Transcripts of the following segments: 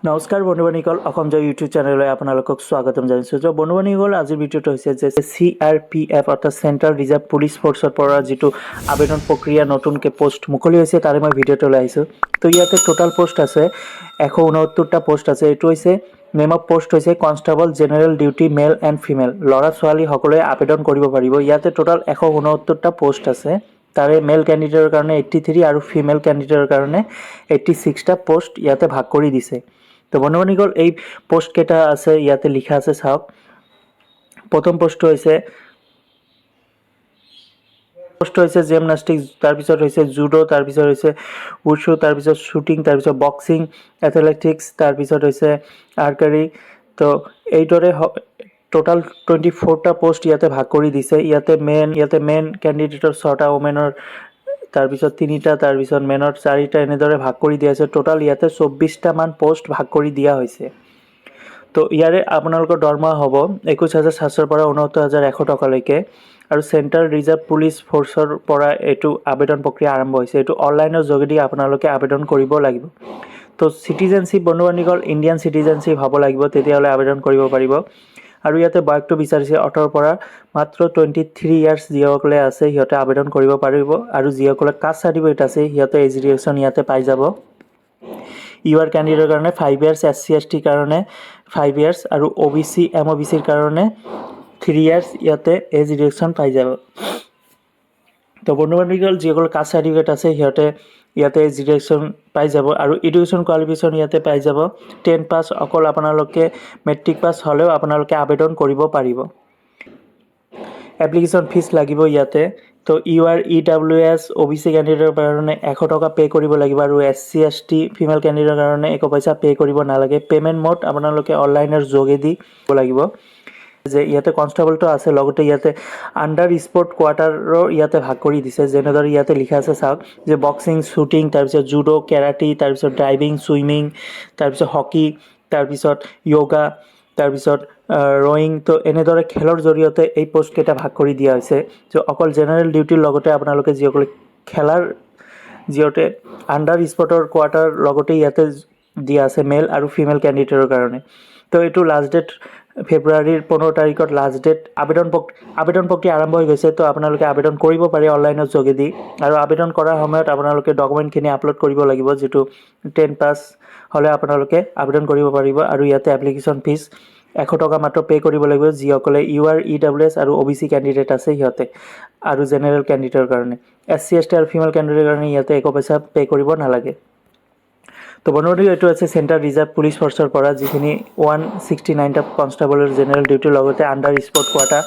নমস্কাৰ বন্ধু-বান্ধৱীসকল, অসম জয় ইউটিউব চেনেললৈ আপোনালোকক স্বাগতম জনাইছোঁ। তো বন্ধু-বান্ধৱীসকল, আজিৰ ভিডিঅ'টো হৈছে যে CRPF অৰ্থাৎ চেণ্ট্ৰেল ৰিজাৰ্ভ পুলিচ ফ'ৰ্চৰ পৰা যিটো আবেদন প্ৰক্ৰিয়া নতুনকৈ পোষ্ট মুকলি হৈছে তাৰে মই ভিডিঅ'টো লৈ আহিছোঁ। তো ইয়াতে টোটাল পোষ্ট আছে 169টা পোষ্ট আছে। এইটো হৈছে নেম অফ পোষ্ট হৈছে constable general duty male and female, ল'ৰা ছোৱালী সকলোৱে আবেদন কৰিব পাৰিব। ইয়াতে টোটাল 169টা পোষ্ট আছে। তাৰে মেল কেণ্ডিডেটৰ কাৰণে 83 আৰু ফিমেল কেণ্ডিডেটৰ কাৰণে 86টা পোষ্ট ইয়াতে ভাগ কৰি দিছে। তো বন্ধু-বান্ধৱীসকল, এই পোষ্ট কেইটা আছে ইয়াতে লিখা আছে চাওক। প্ৰথম পোষ্ট হৈছে জিমনাষ্টিক, তাৰপিছত হৈছে জুডো, তাৰপিছত হৈছে উশ্বু, তাৰপিছত শ্বুটিং, তাৰপিছত বক্সিং, এথলেটিক্স, তাৰপিছত হৈছে আৰ্চাৰী। তো এইদৰে টোটাল 24টা পোষ্ট ইয়াতে ভাগ কৰি দিছে। ইয়াতে মেন কেণ্ডিডেটৰ 6টা, ওমেনৰ তাৰপিছত 3টা, তাৰপিছত মেনৰ 4টা, এনেদৰে ভাগ কৰি দিয়া হৈছে। টোটাল ইয়াতে 24টা মান পোষ্ট ভাগ কৰি দিয়া হৈছে। তো ইয়াৰে আপোনালোকৰ দৰমহা হ'ব 21,700 পৰা 69,100 টকালৈকে। আৰু চেণ্ট্ৰেল ৰিজাৰ্ভ পুলিচ ফ'ৰ্চৰ পৰা এইটো আবেদন প্ৰক্ৰিয়া আৰম্ভ হৈছে। এইটো অনলাইনৰ যোগেদি আপোনালোকে আবেদন কৰিব লাগিব। তো চিটিজেনশ্বিপ বন্ধু-বান্ধৱীসকল, ইণ্ডিয়ান চিটিজেনশ্বিপ হ'ব লাগিব, তেতিয়াহ'লে আবেদন কৰিব পাৰিব। আৰু ইয়াতে বয়সটো বিচাৰিছে 18 পৰা মাত্ৰ 23 ইয়াৰ্ছ যিসকলে আছে সিহঁতে আবেদন কৰিব পাৰিব। আৰু যিসকলে কাষ্ট চাৰ্টিফিকেট আছে সিহঁতে এজ ৰিয়েকশ্যন ইয়াতে পাই যাব। ইউআৰ কেণ্ডিডেটৰ কাৰণে 5 ইয়াৰ্ছ, SC/ST কাৰণে 5 ইয়াৰ্ছ আৰু OBC MOBCৰ কাৰণে 3 ইয়াৰ্ছ ইয়াতে এজ ৰিয়েকশ্যন পাই যাব। তো বন্ধু-বান্ধৱীসকল, যিসকল কাষ্ট চাৰ্টিফিকেট আছে সিহঁতে ইয়াতে এজ ৰিয়েকশ্যন পাই যাব। আৰু এডুকেশ্যন কোৱালিফিকেশ্যন ইয়াতে পাই যাব 10 পাছ। অকল আপোনালোকে মেট্ৰিক পাছ হ'লেও আপোনালোকে আবেদন কৰিব পাৰিব। এপ্লিকেশ্যন ফিজ লাগিব ইয়াতে। তো ইউআৰ EWS OBC কেণ্ডিডেটৰ কাৰণে 100 টকা পে' কৰিব লাগিব আৰু SC/ST ফিমেল কেণ্ডিডেটৰ কাৰণে 1 পইচা পে' কৰিব নালাগে। পে'মেণ্ট মোড আপোনালোকে অনলাইনৰ যোগেদি কৰিব লাগিব। যে ইয়াতে কনষ্টেবলটো আছে, লগতে ইয়াতে আণ্ডাৰ স্পৰ্ট কোৱাৰ্টাৰো ইয়াতে ভাগ কৰি দিছে। যেনেদৰে ইয়াতে লিখা আছে চাওক, যে বক্সিং, শ্বুটিং, তাৰপিছত জুডো, কেৰাটী, তাৰপিছত ড্ৰাইভিং, ছুইমিং, তাৰপিছত হকী, তাৰপিছত য়োগা, তাৰপিছত ৰয়িং। তো এনেদৰে খেলৰ জৰিয়তে এই পোষ্টকেইটা ভাগ কৰি দিয়া হৈছে। চ' অকল জেনেৰেল ডিউটিৰ লগতে আপোনালোকে যিসকলে খেলাৰ যিহঁতে আণ্ডাৰ স্পৰ্টৰ কোৱাৰ্টাৰ লগতে ইয়াতে দিয়া আছে মেল আৰু ফিমেল কেণ্ডিডেটৰ কাৰণে। তো এইটো লাষ্ট ডেট ফেব্ৰুৱাৰীৰ 15 তাৰিখত লাষ্ট ডেট। আবেদন প্ৰক্ৰিয়া আৰম্ভ হৈ গৈছে। তো আপোনালোকে আবেদন কৰিব পাৰে অনলাইনৰ যোগেদি। আৰু আবেদন কৰাৰ সময়ত আপোনালোকে ডকুমেণ্টখিনি আপলোড কৰিব লাগিব, যিটো 10 পাছ হ'লে আপোনালোকে আবেদন কৰিব পাৰিব। আৰু ইয়াতে এপ্লিকেশ্যন ফিজ 100 টকা মাত্ৰ পে' কৰিব লাগিব যিসকলে ইউআৰ EWS আৰু OBC কেণ্ডিডেট আছে সিহঁতে। আৰু জেনেৰেল কেণ্ডিডেটৰ কাৰণে SC/ST আৰু ফিমেল কেণ্ডিডেটৰ কাৰণে ইয়াতে 1 পইচা পে' কৰিব নালাগে। তো বন্ধু-বান্ধৱী, এইটো আছে চেণ্ট্ৰেল ৰিজাৰ্ভ পুলিচ ফ'ৰ্চৰ পৰা যিখিনি 169টা কনষ্টেবলৰ জেনেৰেল ডিউটিৰ লগতে আণ্ডাৰ স্পৰ্ট কোৱাৰ্টাৰ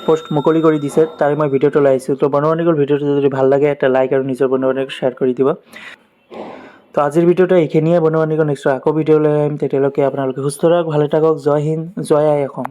পোষ্ট মুকলি কৰি দিছে। তাৰে মই ভিডিঅ'টো লৈ আহিছোঁ। তো বন্ধু-বান্ধৱীসকল, ভিডিঅ'টো যদি ভাল লাগে এটা লাইক আৰু নিজৰ বন্ধু-বান্ধৱীক শ্বেয়াৰ কৰি দিব। তো আজিৰ ভিডিঅ'টো এইখিনিয়ে বন্ধু-বান্ধৱীসকল। নেক্সট আকৌ ভিডিঅ' লৈ আহিম। তেতিয়ালৈকে আপোনালোকে সুস্থ থাকক, ভালে থাকক। জয় হিন্দ, জয় আই অসম।